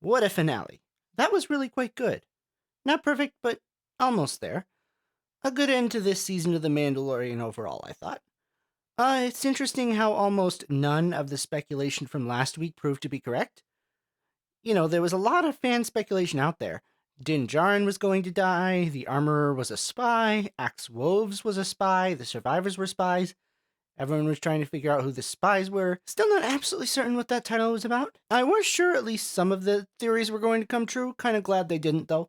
What a finale. That was really quite good. Not perfect, but almost there. A good end to this season of The Mandalorian overall, I thought. It's interesting how almost none of the speculation from last week proved to be correct. There was a lot of fan speculation out there. Dinn Djarin was going to die, the Armorer was a spy, Axe Woves was a spy, the survivors were spies. Everyone was trying to figure out who the spies were. Still not absolutely certain what that title was about. I was sure at least some of the theories were going to come true. Kind of glad they didn't, though.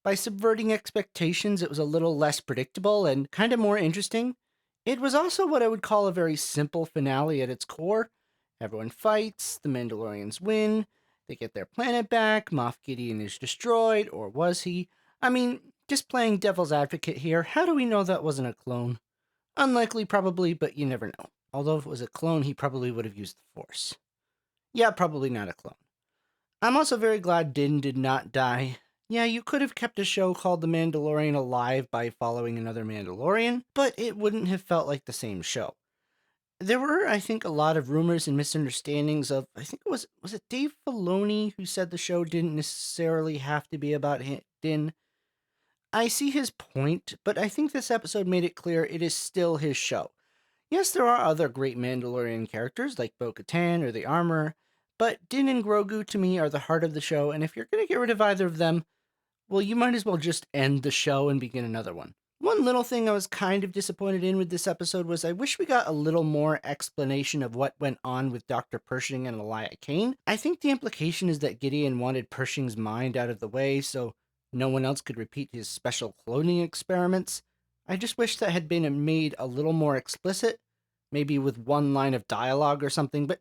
By subverting expectations, it was a little less predictable and kind of more interesting. It was also what I would call a very simple finale at its core. Everyone fights, the Mandalorians win, they get their planet back, Moff Gideon is destroyed, or was he? I mean, just playing devil's advocate here, how do we know that wasn't a clone? Unlikely, probably, but you never know. Although if it was a clone, he probably would have used the Force. Yeah, probably not a clone. I'm also very glad Din did not die. Yeah, you could have kept a show called The Mandalorian alive by following another Mandalorian, but it wouldn't have felt like the same show. There were, I think, a lot of rumors and misunderstandings of, I think was it Dave Filoni who said the show didn't necessarily have to be about Din. I see his point, but I think this episode made it clear it is still his show. Yes, there are other great Mandalorian characters like Bo-Katan or the Armorer, but Din and Grogu to me are the heart of the show, and if you're going to get rid of either of them, well, you might as well just end the show and begin another one. One little thing I was kind of disappointed in with this episode was I wish we got a little more explanation of what went on with Dr. Pershing and Elia Kane. I think the implication is that Gideon wanted Pershing's mind out of the way so no one else could repeat his special cloning experiments. I just wish that had been made a little more explicit, maybe with one line of dialogue or something, but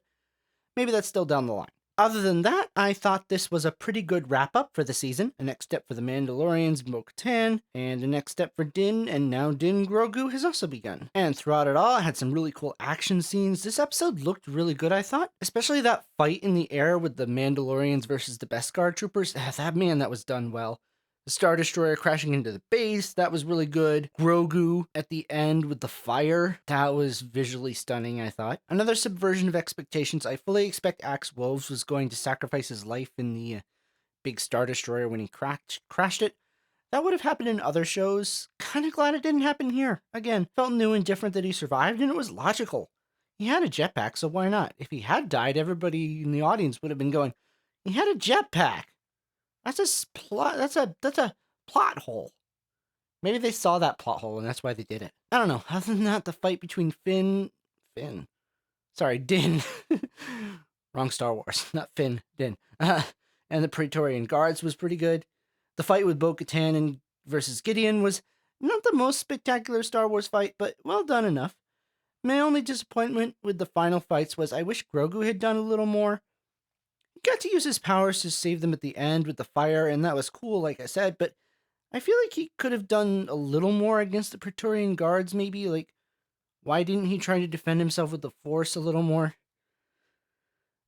maybe that's still down the line. Other than that, I thought this was a pretty good wrap-up for the season. A next step for the Mandalorians and Bo-Katan, and a next step for Din, and now Din Grogu has also begun. And throughout it all, I had some really cool action scenes. This episode looked really good, I thought. Especially that fight in the air with the Mandalorians versus the Beskar troopers. That was done well. The Star Destroyer crashing into the base, that was really good. Grogu at the end with the fire, that was visually stunning, I thought. Another subversion of expectations. I fully expect Axe Woves was going to sacrifice his life in the big Star Destroyer when he crashed it. That would have happened in other shows. Kind of glad it didn't happen here. Again, felt new and different that he survived, and it was logical. He had a jetpack, so why not? If he had died, everybody in the audience would have been going, he had a jetpack. That's a plot hole. Maybe they saw that plot hole and that's why they did it. I don't know. Other than that, the fight between Din. Wrong Star Wars. Not Finn, Din. And the Praetorian Guards was pretty good. The fight with Bo-Katan and versus Gideon was not the most spectacular Star Wars fight, but well done enough. My only disappointment with the final fights was I wish Grogu had done a little more. He got to use his powers to save them at the end with the fire, and that was cool, like I said, but I feel like he could have done a little more against the Praetorian Guards, maybe. Like, why didn't he try to defend himself with the Force a little more?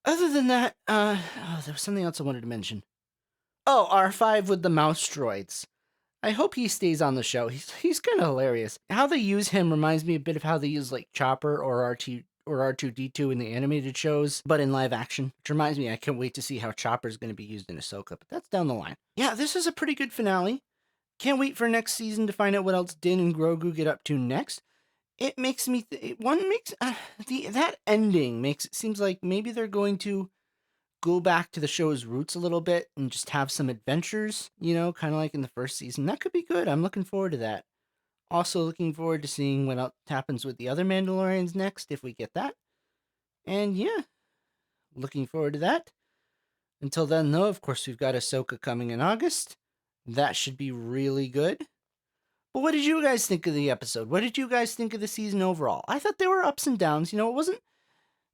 Other than that, there was something else I wanted to mention. Oh, R5 with the mouse droids. I hope he stays on the show. He's kind of hilarious. How they use him reminds me a bit of how they use like Chopper or R2D2 in the animated shows, but in live action. Which reminds me, I can't wait to see how Chopper's going to be used in Ahsoka, but that's down the line. Yeah, this is a pretty good finale. Can't wait for next season to find out what else Din and Grogu get up to next. It makes me that ending makes it seems like maybe they're going to go back to the show's roots a little bit and just have some adventures, kind of like in the first season. That could be good. I'm looking forward to that. Also looking forward to seeing what else happens with the other Mandalorians next, if we get that. And yeah, looking forward to that. Until then, though, of course, we've got Ahsoka coming in August. That should be really good. But what did you guys think of the episode? What did you guys think of the season overall? I thought there were ups and downs.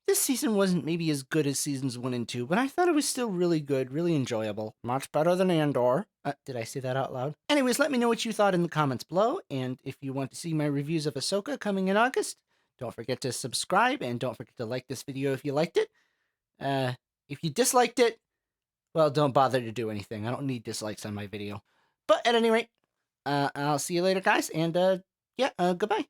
This season wasn't maybe as good as seasons 1 and 2, but I thought it was still really good, really enjoyable. Much better than Andor. Did I say that out loud? Anyways, let me know what you thought in the comments below, and if you want to see my reviews of Ahsoka coming in August, don't forget to subscribe, and don't forget to like this video if you liked it. If you disliked it, well, don't bother to do anything. I don't need dislikes on my video. But at any rate, I'll see you later, guys, and goodbye.